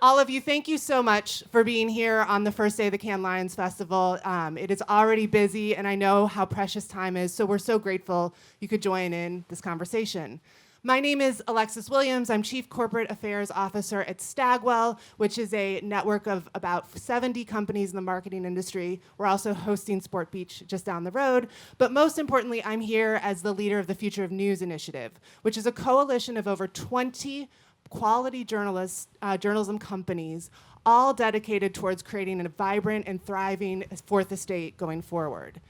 All of you, thank you so much for being here on the first day of the Cannes Lions Festival. It is already busy, and I know how precious time is, so we're so grateful you could join in this conversation. My name is Alexis Williams. I'm Chief Corporate Affairs Officer at Stagwell, which is a network of about 70 companies in the marketing industry. We're also hosting Sport Beach just down the road. But most importantly, I'm here as the leader of the Future of News Initiative, which is a coalition of over 20 quality journalism companies, all dedicated towards creating a vibrant and thriving fourth estate going forward.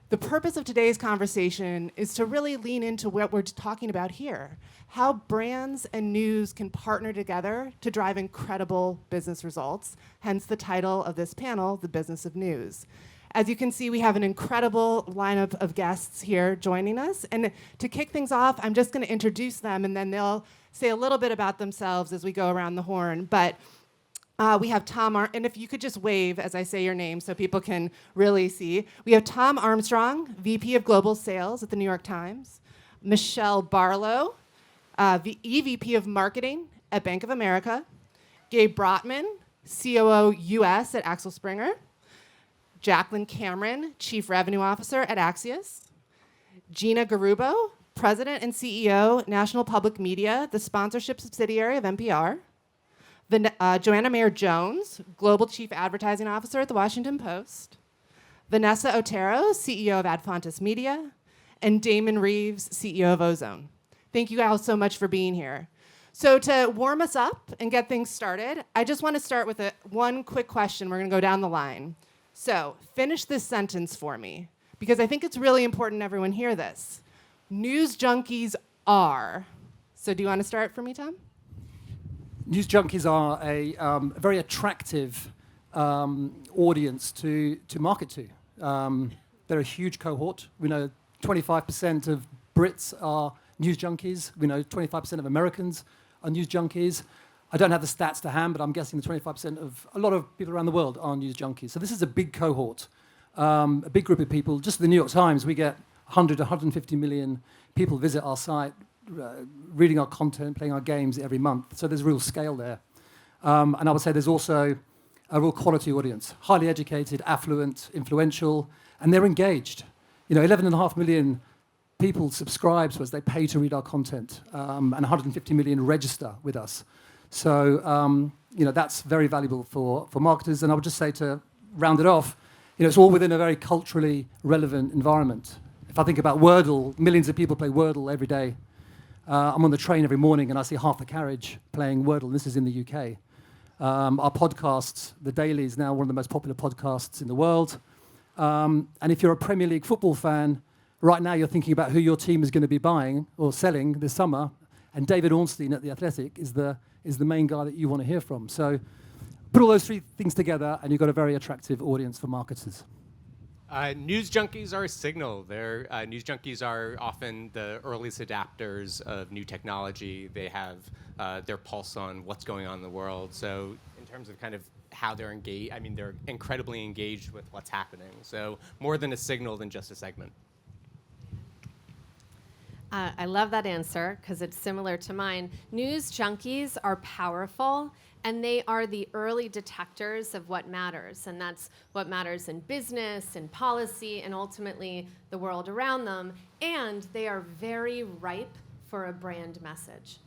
The purpose of today's conversation is to really lean into what we're talking about here, how brands and news can partner together to drive incredible business results, hence the title of this panel, The Business of News. As you can see, we have an incredible lineup of guests here joining us. And to kick things off, I'm just going to introduce them, and then they'll say a little bit about themselves as we go around the horn. But we have Tom, and if you could just wave as I say your name so people can really see. We have Tom Armstrong, VP of Global Sales at the New York Times. Michele Barlow, EVP of Marketing at Bank of America. Gabe Brotman, COO US at Axel Springer. Jacquelyn Cameron, Chief Revenue Officer at Axios. Gina Garrubbo, President and CEO, National Public Media, the sponsorship subsidiary of NPR. Johanna Mayer-Jones, Global Chief Advertising Officer at The Washington Post. Vanessa Otero, CEO of Adfontes Media. And Damon Reeve, CEO of Ozone. Thank you all so much for being here. So to warm us up and get things started, I just want to start with one quick question. We're going to go down the line. So finish this sentence for me, because I think it's really important everyone hear this. News junkies are. So do you want to start for me, Tom? News junkies are a very attractive audience to market to. They're a huge cohort. We know 25% of Brits are news junkies. We know 25% of Americans are news junkies. I don't have the stats to hand, but I'm guessing the 25% of a lot of people around the world are news junkies. So this is a big cohort, a big group of people. Just the New York Times, we get 100 to 150 million people visit our site, reading our content, playing our games every month. So there's real scale there. And I would say there's also a real quality audience, highly educated, affluent, influential, and they're engaged. 11.5 million people subscribe to us. They pay to read our content, and 150 million register with us. So, that's very valuable for marketers. And I would just say, to round it off, it's all within a very culturally relevant environment. If I think about Wordle, millions of people play Wordle every day. I'm on the train every morning and I see half the carriage playing Wordle, and this is in the UK. Our podcasts, The Daily, is now one of the most popular podcasts in the world. And if you're a Premier League football fan, right now you're thinking about who your team is going to be buying or selling this summer, and David Ornstein at The Athletic is the main guy that you want to hear from. So put all those three things together and you've got a very attractive audience for marketers. News junkies are a signal. News junkies are often the earliest adapters of new technology. They have their pulse on what's going on in the world. So in terms of kind of how they're engaged, they're incredibly engaged with what's happening. So more than a signal than just a segment. I love that answer because it's similar to mine. News junkies are powerful, and they are the early detectors of what matters. And that's what matters in business and policy and ultimately the world around them. And they are very ripe for a brand message.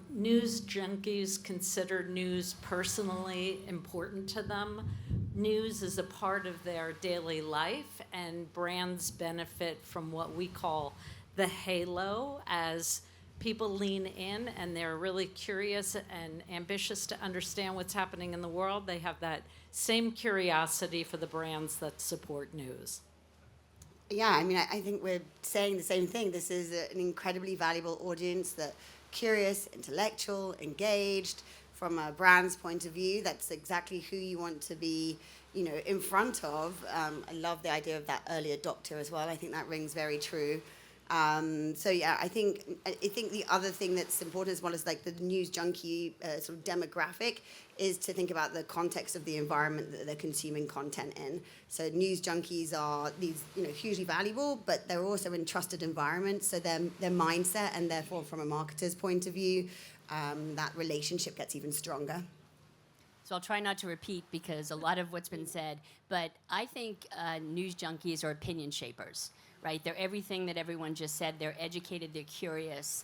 News junkies consider news personally important to them. News is a part of their daily life, and brands benefit from what we call the halo as people lean in and they're really curious and ambitious to understand what's happening in the world. They have that same curiosity for the brands that support news. Yeah, I think we're saying the same thing. This is an incredibly valuable audience that curious, intellectual, engaged. From a brand's point of view, that's exactly who you want to be, in front of. I love the idea of that early adopter as well. I think that rings very true. So yeah, I think the other thing that's important as well as like the news junkie sort of demographic is to think about the context of the environment that they're consuming content in. So news junkies are these, hugely valuable, but they're also in trusted environments. So their mindset, and therefore from a marketer's point of view, that relationship gets even stronger. So I'll try not to repeat because a lot of what's been said, but I think news junkies are opinion shapers, right? They're everything that everyone just said. They're educated, they're curious,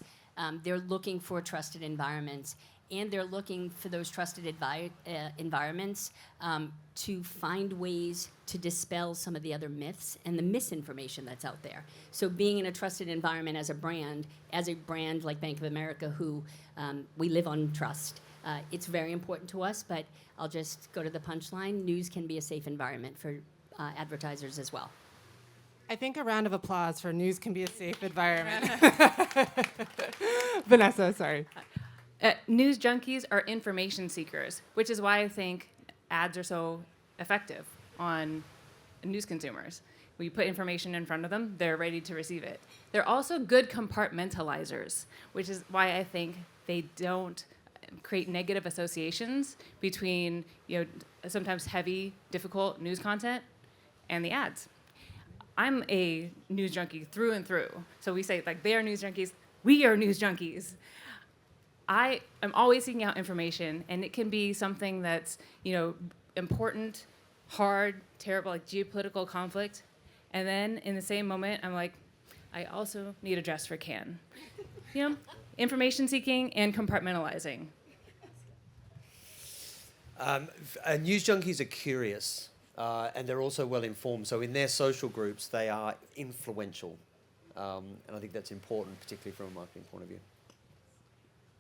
they're looking for trusted environments, and they're looking for those trusted environments to find ways to dispel some of the other myths and the misinformation that's out there. So being in a trusted environment as a brand like Bank of America, who we live on trust, it's very important to us, but I'll just go to the punchline. News can be a safe environment for advertisers as well. I think a round of applause for news can be a safe environment. Vanessa, sorry. News junkies are information seekers, which is why I think ads are so effective on news consumers. We put information in front of them, they're ready to receive it. They're also good compartmentalizers, which is why I think they don't create negative associations between sometimes heavy, difficult news content and the ads. I'm a news junkie through and through. So we say like they are news junkies, we are news junkies. I am always seeking out information, and it can be something that's, important, hard, terrible, like geopolitical conflict. And then in the same moment, I'm like, I also need a dress for Cannes. Information seeking and compartmentalizing. News junkies are curious, and they're also well informed. So in their social groups, they are influential. And I think that's important, particularly from a marketing point of view.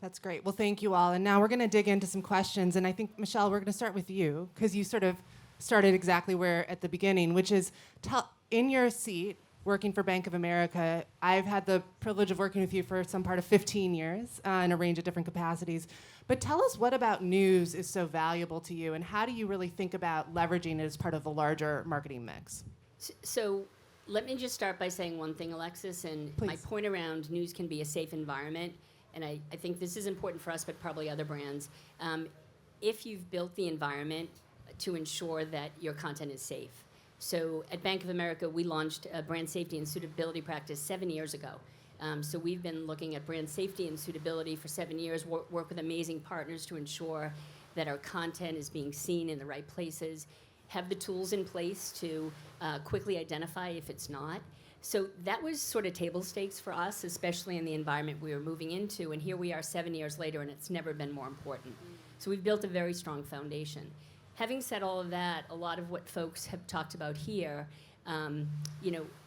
That's great. Well, thank you all. And now we're going to dig into some questions. And I think, Michele, we're going to start with you, because you sort of started exactly where at the beginning, which is in your seat working for Bank of America, I've had the privilege of working with you for some part of 15 years in a range of different capacities. But tell us what about news is so valuable to you, and how do you really think about leveraging it as part of the larger marketing mix? So let me just start by saying one thing, Alexis, and Please. my point around news can be a safe environment. And I think this is important for us, but probably other brands. If you've built the environment to ensure that your content is safe. So at Bank of America, we launched a brand safety and suitability practice 7 years ago. So we've been looking at brand safety and suitability for 7 years, work with amazing partners to ensure that our content is being seen in the right places, have the tools in place to quickly identify if it's not. So that was sort of table stakes for us, especially in the environment we were moving into. And here we are 7 years later, and it's never been more important. So we've built a very strong foundation. Having said all of that, a lot of what folks have talked about here,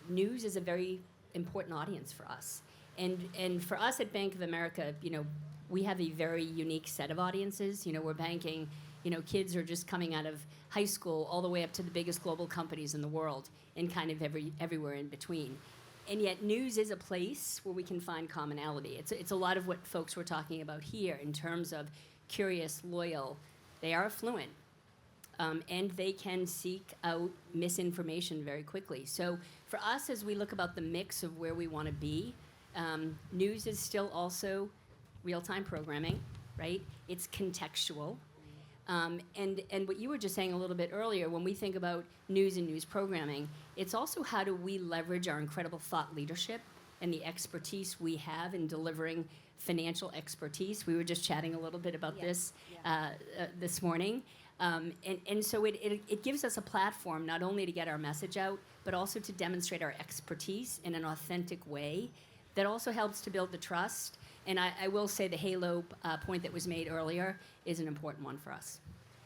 news is a very important audience for us. And for us at Bank of America, we have a very unique set of audiences. We're banking, kids who are just coming out of high school all the way up to the biggest global companies in the world, and kind of everywhere in between. And yet news is a place where we can find commonality. It's a lot of what folks were talking about here in terms of curious, loyal. They are affluent, and they can seek out misinformation very quickly. So for us, as we look about the mix of where we want to be, news is still also real-time programming, right? It's contextual. And what you were just saying a little bit earlier, when we think about news and news programming, it's also how do we leverage our incredible thought leadership and the expertise we have in delivering financial expertise. We were just chatting a little bit about this morning. And so it gives us a platform not only to get our message out, but also to demonstrate our expertise in an authentic way that also helps to build the trust. And I will say the halo point that was made earlier is an important one for us.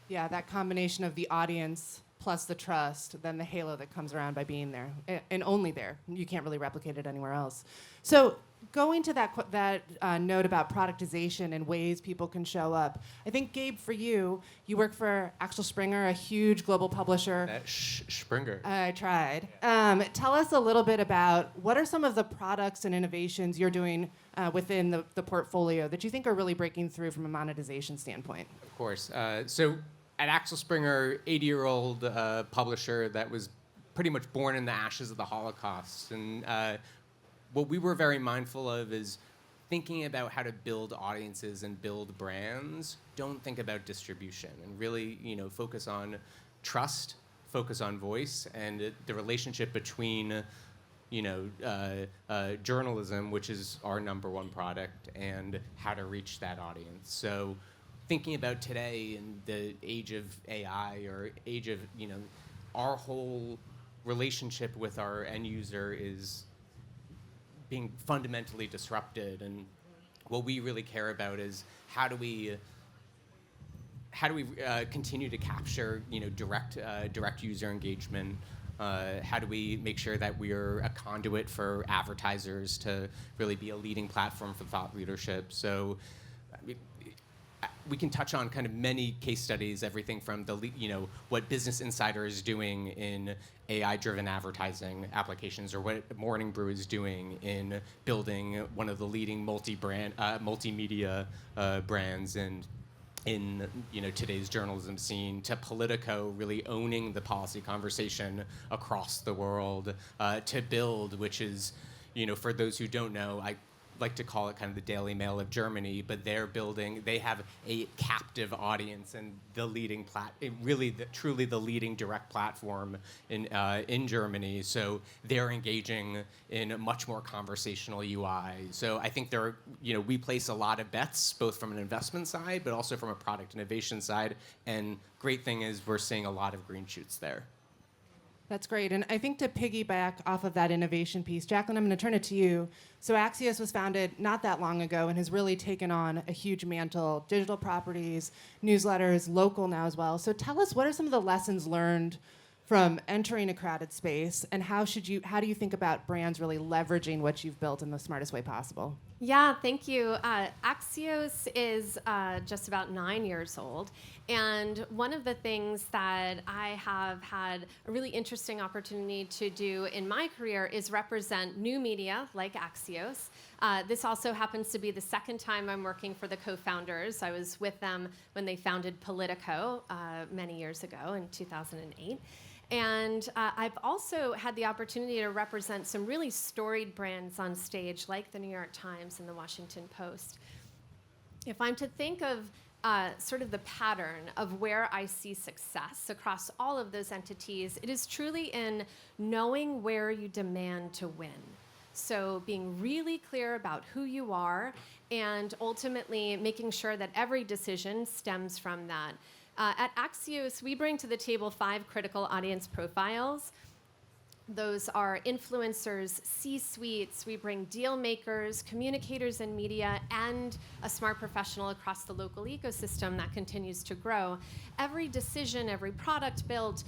Yeah, that combination of the audience plus the trust, then the halo that comes around by being there, and only there. You can't really replicate it anywhere else. So going to that note about productization and ways people can show up, I think, Gabe, for you work for Axel Springer, a huge global publisher. Springer. I tried. Tell us a little bit about what are some of the products and innovations you're doing within the portfolio that you think are really breaking through from a monetization standpoint? Of course. So at Axel Springer, 80-year-old publisher that was pretty much born in the ashes of the Holocaust. And what we were very mindful of is thinking about how to build audiences and build brands. Don't think about distribution, and really, focus on trust, focus on voice, and the relationship between, journalism, which is our number one product, and how to reach that audience. So, thinking about today in the age of AI or age of, our whole relationship with our end user is being fundamentally disrupted, and what we really care about is how do we continue to capture direct user engagement? How do we make sure that we're a conduit for advertisers to really be a leading platform for thought leadership? So we can touch on kind of many case studies, everything from what Business Insider is doing in AI-driven advertising applications, or what Morning Brew is doing in building one of the leading multimedia brands in today's journalism scene, to Politico really owning the policy conversation across the world, to Bild, which is, for those who don't know, I like to call it kind of the Daily Mail of Germany, but they have a captive audience and the leading truly the leading direct platform in Germany. So they're engaging in a much more conversational UI. So I think we place a lot of bets, both from an investment side, but also from a product innovation side. And great thing is we're seeing a lot of green shoots there. That's great. And I think to piggyback off of that innovation piece, Jacquelyn, I'm going to turn it to you. So Axios was founded not that long ago and has really taken on a huge mantle, digital properties, newsletters, local now as well. So tell us, what are some of the lessons learned from entering a crowded space, and how do you think about brands really leveraging what you've built in the smartest way possible? Yeah, thank you. Axios is just about 9 years old. And one of the things that I have had a really interesting opportunity to do in my career is represent new media like Axios. This also happens to be the second time I'm working for the co-founders. I was with them when they founded Politico many years ago in 2008. And I've also had the opportunity to represent some really storied brands on stage, like the New York Times and the Washington Post. If I'm to think of sort of the pattern of where I see success across all of those entities, it is truly in knowing where you demand to win. So being really clear about who you are, and ultimately making sure that every decision stems from that. At Axios, we bring to the table 5 critical audience profiles. Those are influencers, C-suites. We bring deal makers, communicators in media, and a smart professional across the local ecosystem that continues to grow. Every decision, every product built,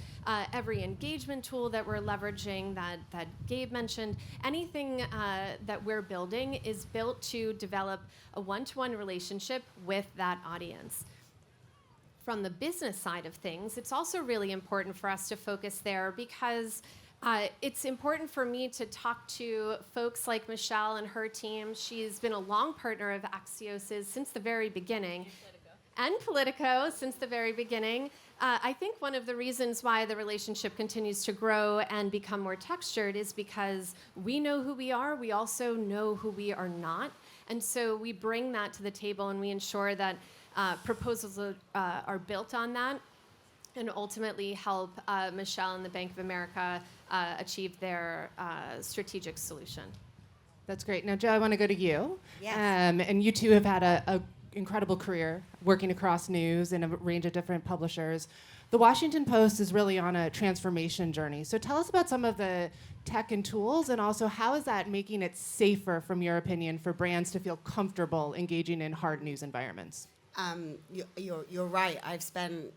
every engagement tool that we're leveraging that Gabe mentioned, anything that we're building is built to develop a one-to-one relationship with that audience. From the business side of things, it's also really important for us to focus there, because it's important for me to talk to folks like Michele and her team. She's been a long partner of Axios' since the very beginning. And Politico since the very beginning. I think one of the reasons why the relationship continues to grow and become more textured is because we know who we are. We also know who we are not. And so we bring that to the table, and we ensure that proposals are built on that, and ultimately help Michele and the Bank of America achieve their strategic solution. That's great. Now, Joe, I want to go to you. Yes. And you two have had a incredible career working across news in a range of different publishers. The Washington Post is really on a transformation journey. So tell us about some of the tech and tools, and also how is that making it safer, from your opinion, for brands to feel comfortable engaging in hard news environments? You're right. I've spent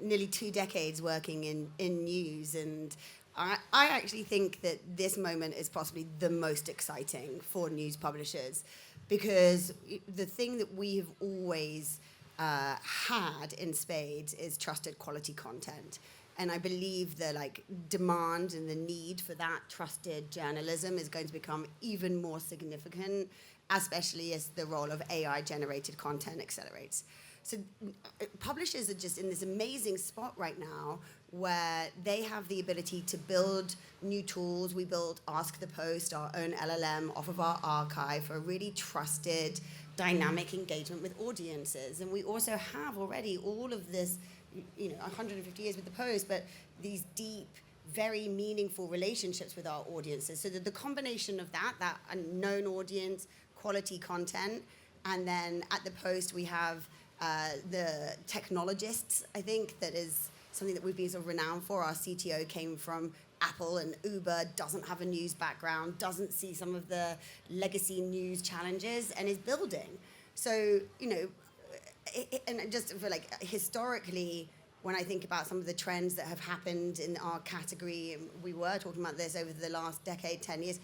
nearly 2 decades working in news, and I actually think that this moment is possibly the most exciting for news publishers, because the thing that we've always had in spades is trusted quality content. And I believe the demand and the need for that trusted journalism is going to become even more significant, especially as the role of AI-generated content accelerates. So publishers are just in this amazing spot right now where they have the ability to build new tools. We built Ask the Post, our own LLM, off of our archive for a really trusted, dynamic engagement with audiences. And we also have already all of this, 150 years with the Post, but these deep, very meaningful relationships with our audiences. So the combination of that unknown audience, quality content, and then at the Post we have the technologists, I think, that is something that we've been sort of renowned for. Our CTO came from Apple and Uber, doesn't have a news background, doesn't see some of the legacy news challenges, and is building. So, and just for historically, when I think about some of the trends that have happened in our category, and we were talking about this over the last decade, 10 years,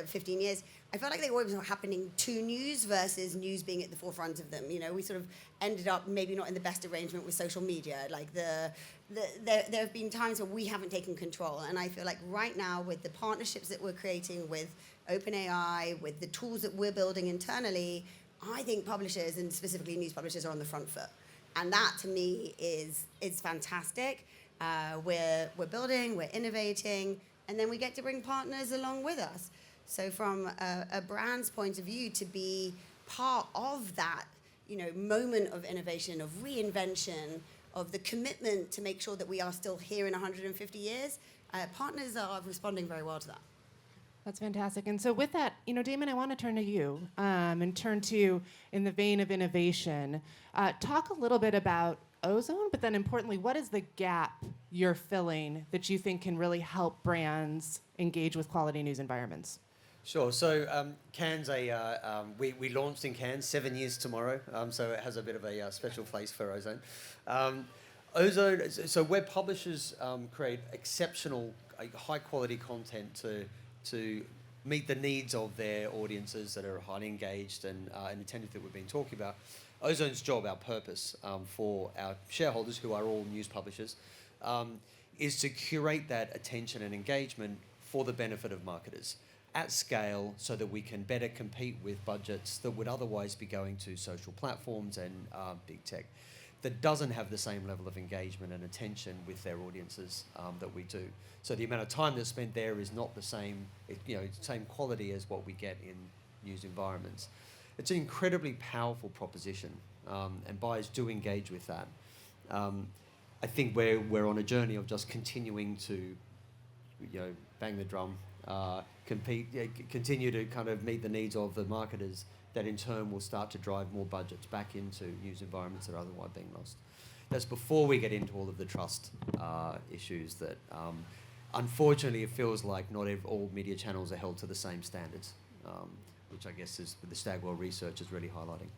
15 years, I felt like they always were happening to news versus news being at the forefront of them. We sort of ended up maybe not in the best arrangement with social media. There have been times where we haven't taken control. And I feel like right now, with the partnerships that we're creating with OpenAI, with the tools that we're building internally, I think publishers, and specifically news publishers, are on the front foot. And that, to me, is fantastic. We're building, we're innovating, and then we get to bring partners along with us. So from a brand's point of view, to be part of that, moment of innovation, of reinvention, of the commitment to make sure that we are still here in 150 years, partners are responding very well to that. That's fantastic. And so with that, Damon, I want to turn to you and turn to, in the vein of innovation, talk a little bit about Ozone, but then importantly, what is the gap you're filling that you think can really help brands engage with quality news environments? Sure. So Cannes, we launched in Cannes 7 years tomorrow, so it has a bit of a special place for Ozone. Ozone, so web publishers create exceptional, high-quality content to meet the needs of their audiences that are highly engaged and attentive that we've been talking about. Ozone's job, our purpose for our shareholders, who are all news publishers, is to curate that attention and engagement for the benefit of marketers at scale, so that we can better compete with budgets that would otherwise be going to social platforms and big tech that doesn't have the same level of engagement and attention with their audiences that we do. So the amount of time that's spent there is not the same, same quality as what we get in news environments. It's an incredibly powerful proposition, and buyers do engage with that. I think we're on a journey of just continuing to, bang the drum, continue to kind of meet the needs of the marketers, that in turn will start to drive more budgets back into news environments that are otherwise being lost. That's before we get into all of the trust issues that, unfortunately, it feels like not all media channels are held to the same standards, which I guess is the Stagwell research is really highlighting.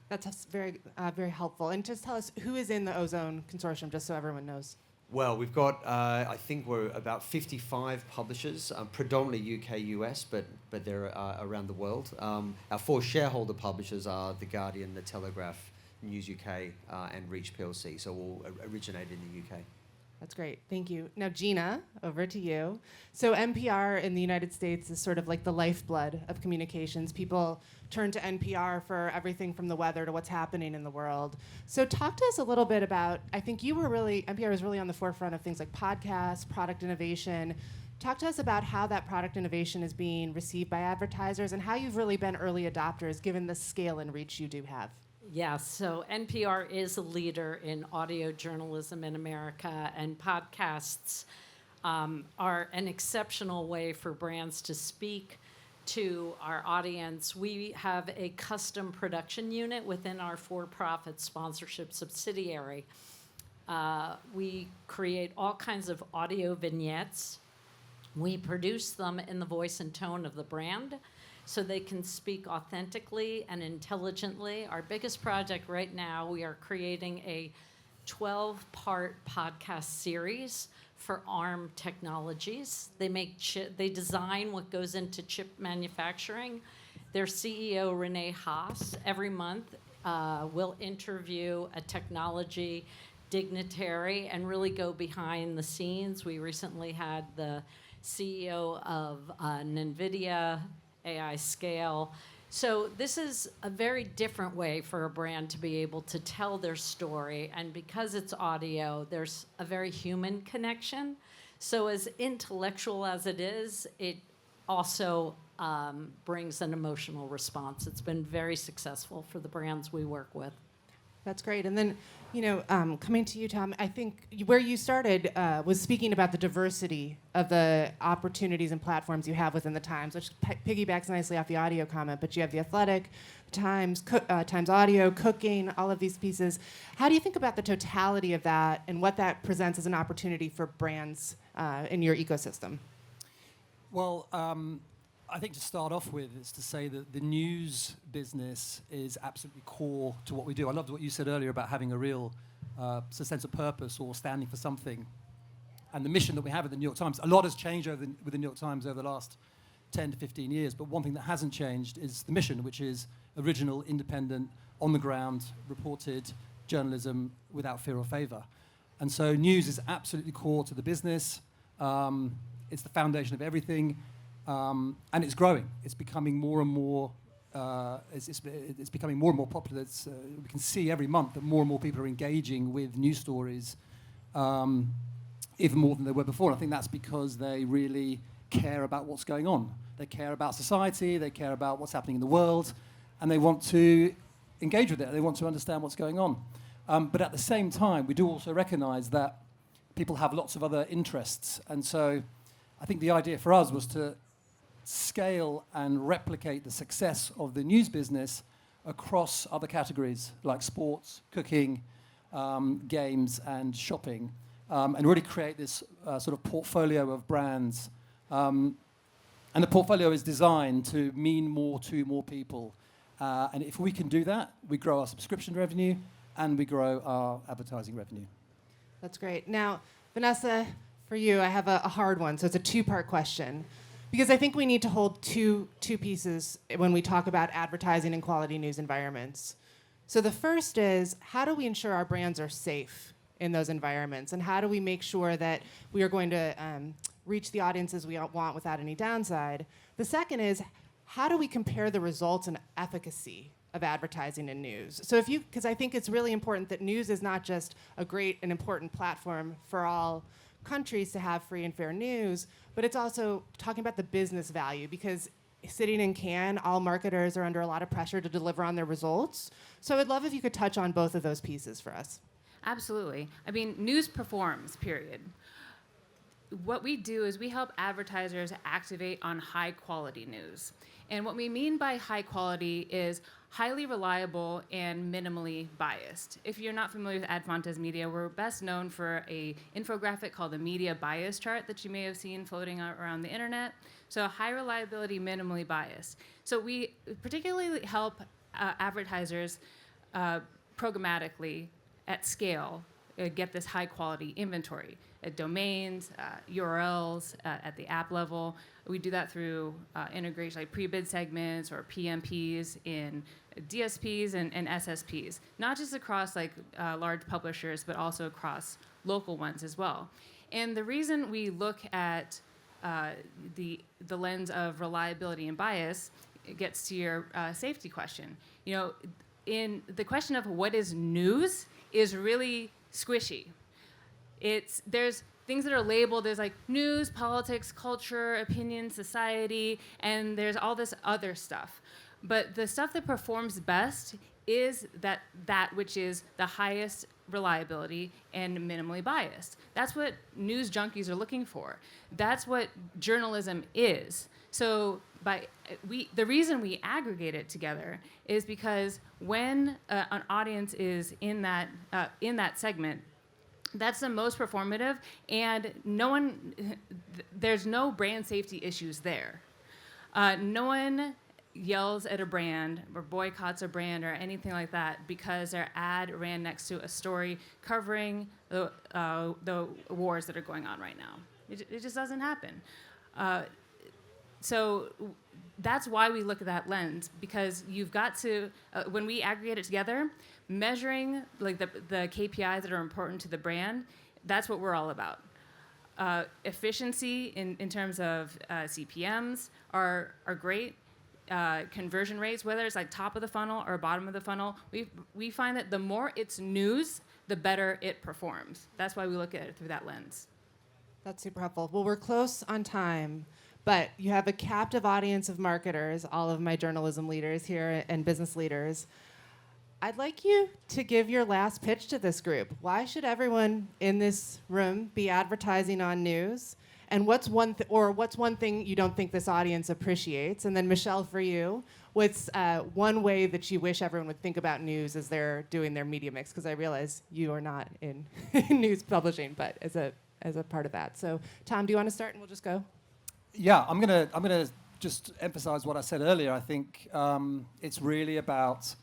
That's very, very helpful. And just tell us, who is in the Ozone Consortium, just so everyone knows? Well, we've got, I think we're about 55 publishers, predominantly UK, US, but they're around the world. Our 4 shareholder publishers are The Guardian, The Telegraph, News UK, and Reach PLC, so all originated in the UK. That's great. Thank you. Now, Gina, over to you. So NPR in the United States is sort of like the lifeblood of communications. People turn to NPR for everything from the weather to what's happening in the world. So talk to us a little bit about, I think NPR was really on the forefront of things like podcasts, product innovation. Talk to us about how that product innovation is being received by advertisers and how you've really been early adopters given the scale and reach you do have. Yes, so NPR is a leader in audio journalism in America, and podcasts are an exceptional way for brands to speak to our audience. We have a custom production unit within our for-profit sponsorship subsidiary. We create all kinds of audio vignettes. We produce them in the voice and tone of the brand, so they can speak authentically and intelligently. Our biggest project right now, we are creating a 12-part podcast series for ARM Technologies. They design what goes into chip manufacturing. Their CEO, Renee Haas, every month will interview a technology dignitary and really go behind the scenes. We recently had the CEO of NVIDIA, AI Scale, So this is a very different way for a brand to be able to tell their story. And because it's audio, there's a very human connection. So as intellectual as it is, it also brings an emotional response. It's been very successful for the brands we work with. That's great. And then, coming to you, Tom, I think where you started was speaking about the diversity of the opportunities and platforms you have within the Times, which piggybacks nicely off the audio comment. But you have The Athletic, Times, Times Audio, Cooking, all of these pieces. How do you think about the totality of that and what that presents as an opportunity for brands in your ecosystem? Well, I think to start off with is to say that the news business is absolutely core to what we do. I loved what you said earlier about having a real sense of purpose or standing for something. And the mission that we have at the New York Times, a lot has changed with the New York Times over the last 10 to 15 years, but one thing that hasn't changed is the mission, which is original, independent, on-the-ground, reported journalism without fear or favor. And so news is absolutely core to the business. It's the foundation of everything. And it's growing. It's becoming more and more. It's becoming more and more popular. We can see every month that more and more people are engaging with news stories, even more than they were before. And I think that's because they really care about what's going on. They care about society. They care about what's happening in the world, and they want to engage with it. They want to understand what's going on. But at the same time, we do also recognise that people have lots of other interests, and so I think the idea for us was to scale and replicate the success of the news business across other categories like sports, cooking, games, and shopping, and really create this sort of portfolio of brands. And the portfolio is designed to mean more to more people. And if we can do that, we grow our subscription revenue and we grow our advertising revenue. That's great. Now, Vanessa, for you, I have a hard one, so it's a two-part question. Because I think we need to hold two pieces when we talk about advertising and quality news environments. So the first is, how do we ensure our brands are safe in those environments? And how do we make sure that we are going to reach the audiences we want without any downside? The second is, how do we compare the results and efficacy of advertising and news? So because I think it's really important that news is not just a great and important platform for all countries to have free and fair news, but it's also talking about the business value, because sitting in Cannes, all marketers are under a lot of pressure to deliver on their results. So I'd love if you could touch on both of those pieces for us. Absolutely. I mean, news performs, period. What we do is we help advertisers activate on high quality news. And what we mean by high quality is highly reliable and minimally biased. If you're not familiar with Adfontes Media, we're best known for an infographic called the media bias chart that you may have seen floating around the internet. So high reliability, minimally biased. So we particularly help advertisers programmatically at scale get this high quality inventory. Domains, URLs at the app level. We do that through integration like pre-bid segments or PMPs in DSPs and SSPs, not just across like large publishers, but also across local ones as well. And the reason we look at the lens of reliability and bias, it gets to your safety question. You know, in the question of what is news is really squishy. There's things that are labeled as like news, politics, culture, opinion, society, and there's all this other stuff. But the stuff that performs best is that which is the highest reliability and minimally biased. That's what news junkies are looking for. That's what journalism is. So the reason we aggregate it together is because when an audience is in that segment, that's the most performative, and there's no brand safety issues there. No one yells at a brand or boycotts a brand or anything like that because their ad ran next to a story covering the wars that are going on right now. It just doesn't happen. So that's why we look at that lens, because you've got to, when we aggregate it together, measuring like the KPIs that are important to the brand, that's what we're all about. Efficiency in terms of CPMs are great. conversion rates, whether it's like top of the funnel or bottom of the funnel, we find that the more it's news, the better it performs. That's why we look at it through that lens. That's super helpful. Well, we're close on time, but you have a captive audience of marketers, all of my journalism leaders here and business leaders. I'd like you to give your last pitch to this group. Why should everyone in this room be advertising on news? And what's one thing you don't think this audience appreciates? And then Michele, for you, what's one way that you wish everyone would think about news as they're doing their media mix? Because I realize you are not in news publishing, but as a part of that. So, Tom, do you want to start, and we'll just go? Yeah, I'm gonna just emphasize what I said earlier. I think it's really about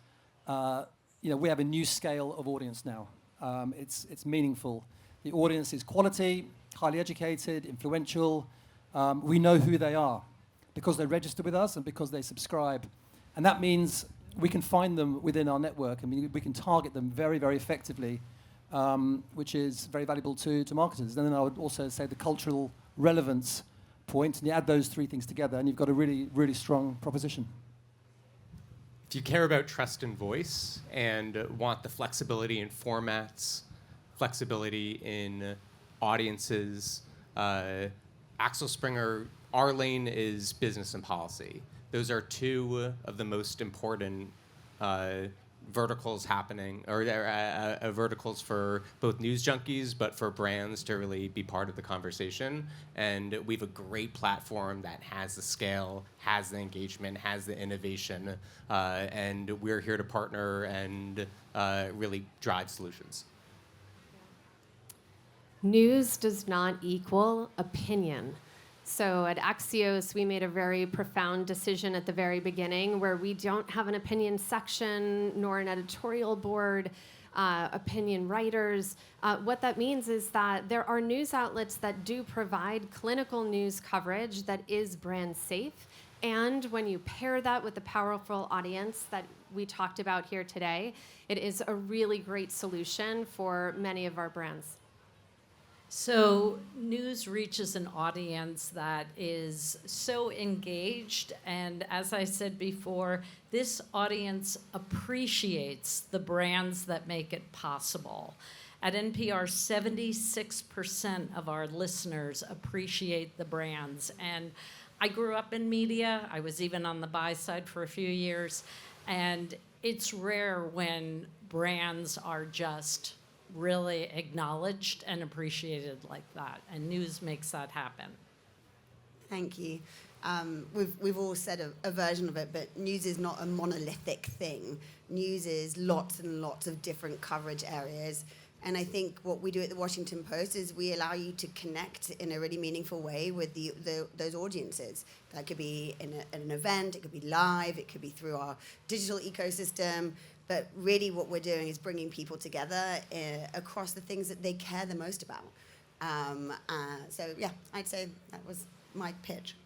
we have a new scale of audience now. It's meaningful. The audience is quality, highly educated, influential. We know who they are because they register with us and because they subscribe, and that means we can find them within our network, and we can target them very, very effectively, which is very valuable to marketers. And then I would also say the cultural relevance point, and you add those three things together, and you've got a really, really strong proposition. If you care about trust and voice and want the flexibility in formats, flexibility in audiences, Axel Springer, our lane is business and policy. Those are two of the most important verticals happening, or verticals for both news junkies, but for brands to really be part of the conversation. And we have a great platform that has the scale, has the engagement, has the innovation, and we're here to partner and really drive solutions. News does not equal opinion. So at Axios, we made a very profound decision at the very beginning where we don't have an opinion section nor an editorial board, opinion writers. What that means is that there are news outlets that do provide clinical news coverage that is brand safe. And when you pair that with the powerful audience that we talked about here today, it is a really great solution for many of our brands. So news reaches an audience that is so engaged, and as I said before, this audience appreciates the brands that make it possible. At NPR, 76% of our listeners appreciate the brands, and I grew up in media. I was even on the buy side for a few years, and it's rare when brands are just really acknowledged and appreciated like that, and news makes that happen. Thank you. We've all said a version of it, but news is not a monolithic thing. News is lots and lots of different coverage areas. And I think what we do at the Washington Post is we allow you to connect in a really meaningful way with those audiences. That could be in an event, it could be live, it could be through our digital ecosystem. But really what we're doing is bringing people together across the things that they care the most about. So yeah, I'd say that was my pitch.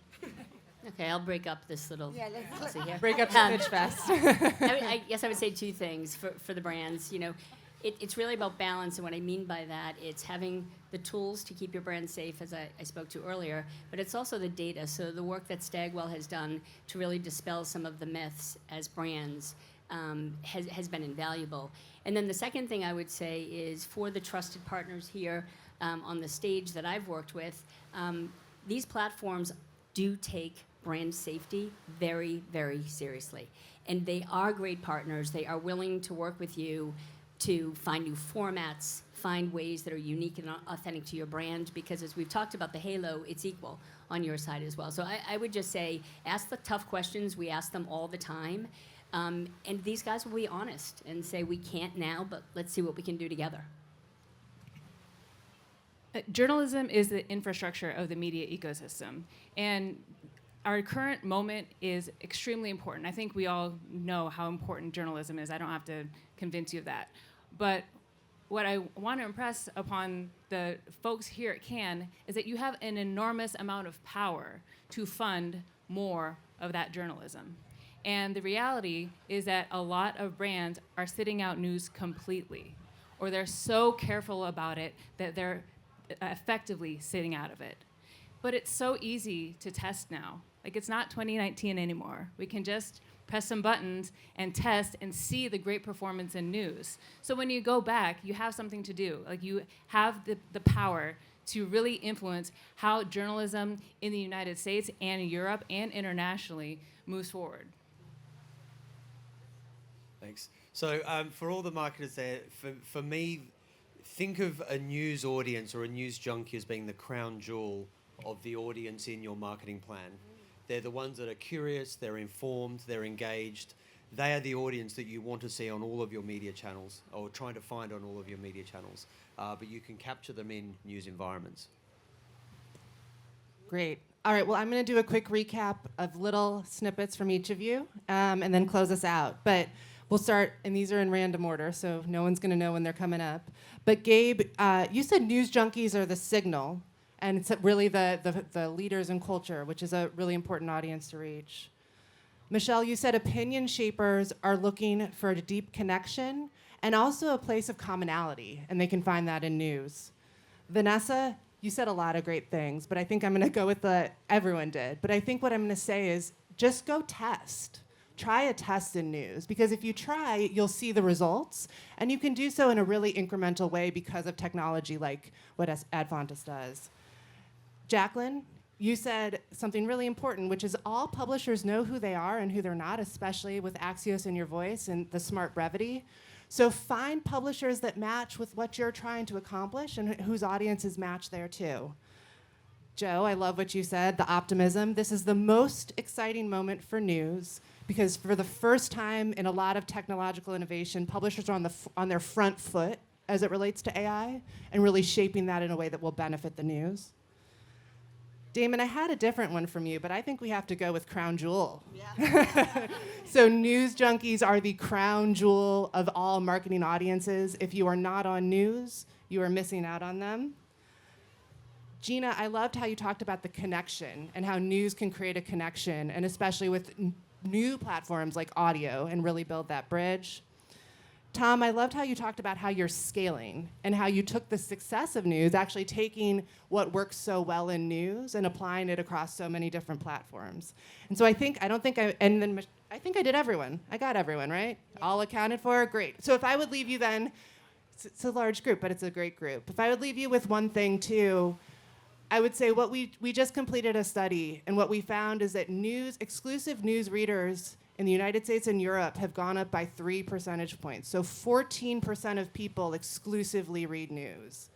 Okay, I'll break up this little pussy here. Break up the pitch fest. I guess I would say two things for the brands. It's really about balance, and what I mean by that, it's having the tools to keep your brand safe, as I spoke to earlier, but it's also the data. So the work that Stagwell has done to really dispel some of the myths as brands has been invaluable. And then the second thing I would say is for the trusted partners here on the stage that I've worked with, these platforms do take brand safety very, very seriously. And they are great partners. They are willing to work with you to find new formats, find ways that are unique and authentic to your brand, because as we've talked about the halo, it's equal on your side as well. So I would just say, ask the tough questions. We ask them all the time. And these guys will be honest and say, we can't now, but let's see what we can do together. Journalism is the infrastructure of the media ecosystem. And our current moment is extremely important. I think we all know how important journalism is. I don't have to convince you of that. But what I want to impress upon the folks here at Cannes is that you have an enormous amount of power to fund more of that journalism. And the reality is that a lot of brands are sitting out news completely, or they're so careful about it that they're effectively sitting out of it. But it's so easy to test now. Like, it's not 2019 anymore. We can just press some buttons and test and see the great performance in news. So when you go back, you have something to do. Like, you have the power to really influence how journalism in the United States and Europe and internationally moves forward. Thanks. So for all the marketers there, for me, think of a news audience or a news junkie as being the crown jewel of the audience in your marketing plan. They're the ones that are curious, they're informed, they're engaged. They are the audience that you want to see on all of your media channels, or trying to find on all of your media channels. But you can capture them in news environments. Great. All right, well, I'm going to do a quick recap of little snippets from each of you, and then close us out. But we'll start, and these are in random order, so no one's going to know when they're coming up. But Gabe, you said news junkies are the signal, and it's really the leaders in culture, which is a really important audience to reach. Michele, you said opinion shapers are looking for a deep connection and also a place of commonality, and they can find that in news. Vanessa, you said a lot of great things, but I think I'm going to go with everyone did. But I think what I'm going to say is just go test. Try a test in news, because if you try, you'll see the results, and you can do so in a really incremental way because of technology like what Advantis does. Jacquelyn, you said something really important, which is all publishers know who they are and who they're not, especially with Axios in your voice and the smart brevity. So find publishers that match with what you're trying to accomplish and whose audiences match there too. Joe, I love what you said, the optimism. This is the most exciting moment for news because for the first time in a lot of technological innovation, publishers are on their front foot as it relates to AI and really shaping that in a way that will benefit the news. Damon, I had a different one from you, but I think we have to go with crown jewel. Yeah. So news junkies are the crown jewel of all marketing audiences. If you are not on news, you are missing out on them. Gina, I loved how you talked about the connection and how news can create a connection, and especially with new platforms like audio, and really build that bridge. Tom, I loved how you talked about how you're scaling and how you took the success of news, actually taking what works so well in news and applying it across so many different platforms. And so I think I did everyone. I got everyone, right? Yeah. All accounted for? Great. So if I would leave you then, it's a large group, but it's a great group. If I would leave you with one thing too, I would say what we just completed a study, and what we found is that exclusive news readers in the United States and Europe have gone up by 3 percentage points. So 14% of people exclusively read news.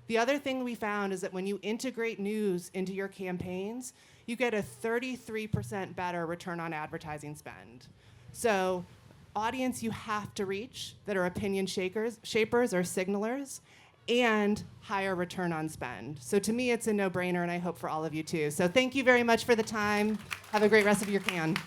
The other thing we found is that when you integrate news into your campaigns, you get a 33% better return on advertising spend. So audience you have to reach that are opinion shapers or signalers, and higher return on spend. So to me, it's a no-brainer, and I hope for all of you too. So thank you very much for the time. Have a great rest of your can.